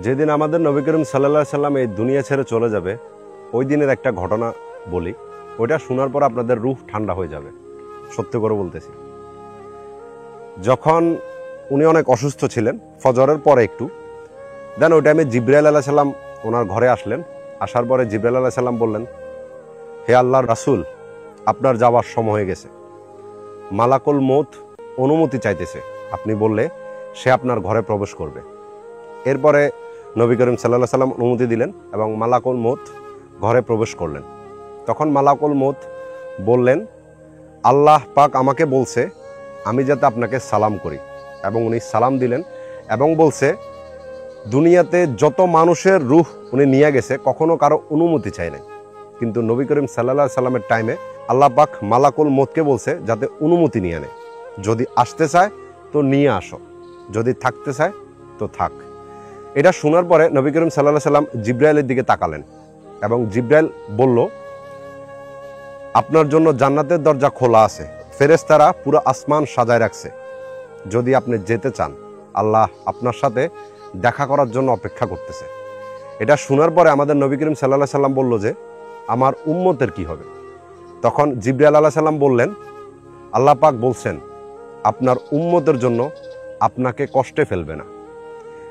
যেদিন আমাদের নবী করিম সাল্লাল্লাহু আলাইহি সাল্লাম এই দুনিয়া ছেড়ে চলে যাবে, ওই দিনের একটা ঘটনা বলি। ওইটা শোনার পর আপনাদের রূহ ঠান্ডা হয়ে যাবে, সত্যি করে বলতেছি। যখন উনি অনেক অসুস্থ ছিলেন, ফজরের পরে একটু দেন ওই টাইমে জিবরাইল আলাইহিস সালাম ওনার ঘরে আসলেন। আসার পরে জিবরাইল আলাইহিস সালাম বললেন, হে আল্লাহর রাসূল, আপনার যাওয়ার সময় হয়ে গেছে। মালাকুল মউত অনুমতি চাইতেছে, আপনি বললে সে আপনার ঘরে প্রবেশ করবে। এরপরে নবী করিম সাল্লাল্লাহু আলাইহি সাল্লাম অনুমতি দিলেন এবং মালাকুল মউত ঘরে প্রবেশ করলেন। তখন মালাকুল মউত বললেন, আল্লাহ পাক আমাকে বলছে আমি যাতে আপনাকে সালাম করি, এবং উনি সালাম দিলেন এবং বলছে দুনিয়াতে যত মানুষের রূহ উনি নিয়ে গেছে কখনো কারো অনুমতি চাই নাই, কিন্তু নবী করিম সাল্লাল্লাহু আলাইহি সাল্লামের টাইমে আল্লাহ পাক মালাকুল মউতকে বলছে যাতে অনুমতি নিয়ে নেয়। যদি আসতে চায় তো নিয়ে আসো, যদি থাকতে চায় তো থাক। এটা শোনার পরে নবী করিম সাল্লাল্লাহু আলাইহি সাল্লাম জিবরাইলের দিকে তাকালেন এবং জিবরাইল বলল, আপনার জন্য জান্নাতের দরজা খোলা আছে, ফেরেশতারা পুরো আসমান সাজায় রাখছে। যদি আপনি যেতে চান, আল্লাহ আপনার সাথে দেখা করার জন্য অপেক্ষা করতেছে। এটা শোনার পরে আমাদের নবী করিম সাল্লাল্লাহু আলাইহি সাল্লাম বলল যে আমার উম্মতের কি হবে? তখন জিবরাইল আলাইহিস সালাম বললেন, আল্লাহ পাক বলছেন আপনার উম্মতের জন্য আপনাকে কষ্টে ফেলবে না।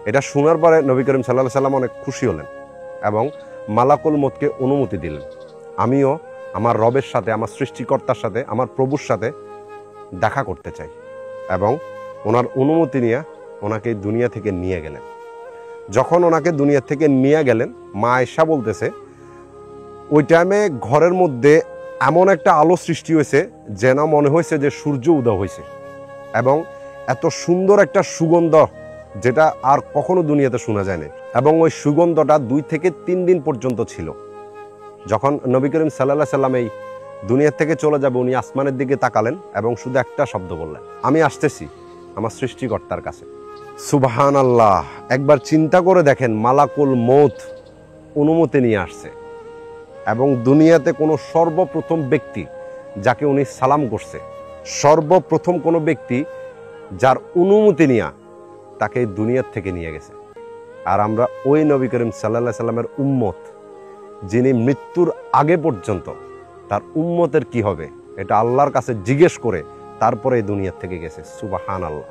এটা শোনার পরে নবী করিম সাল্লাল্লাহু আলাইহি সাল্লাম অনেক খুশি হলেন এবং মালাকুল মউতকে অনুমতি দিলেন, আমিও আমার রবের সাথে, আমার সৃষ্টিকর্তার সাথে, আমার প্রভুর সাথে দেখা করতে চাই। এবং ওনার অনুমতি নিয়ে ওনাকে দুনিয়া থেকে নিয়ে গেলেন। যখন ওনাকে দুনিয়া থেকে নিয়ে গেলেন, মা আয়েশা বলতেছে ওই টাইমে ঘরের মধ্যে এমন একটা আলো সৃষ্টি হয়েছে যেন মনে হয়েছে যে সূর্য উদয় হয়েছে, এবং এত সুন্দর একটা সুগন্ধ যেটা আর কখনো দুনিয়াতে শোনা যায়নি। এবং ওই সুগন্ধটা 2 থেকে 3 দিন পর্যন্ত ছিল। যখন নবী করিম সাল্লাল্লাহু আলাইহি সাল্লাম এই দুনিয়া থেকে চলে যাবে, উনি আসমানের দিকে তাকালেন এবং শুধু একটা শব্দ বললেন, আমি আসতেছি আমার সৃষ্টিকর্তার কাছে। সুবহানাল্লাহ! একবার চিন্তা করে দেখেন, মালাকুল মউত অনুমতি নিয়ে আসছে এবং দুনিয়াতে কোনো সর্বপ্রথম ব্যক্তি যাকে উনি সালাম করছে, সর্বপ্রথম কোনো ব্যক্তি যার অনুমতি নিয়ে তাকে দুনিয়ার থেকে নিয়ে গেছে। আর আমরা ওই নবী করিম সাল্লাল্লাহু আলাইহি সাল্লামের উম্মত, যিনি মৃত্যুর আগে পর্যন্ত তার উম্মতের কি হবে এটা আল্লাহর কাছে জিজ্ঞেস করে তারপরে এই দুনিয়ার থেকে গেছে। সুবহানাল্লাহ।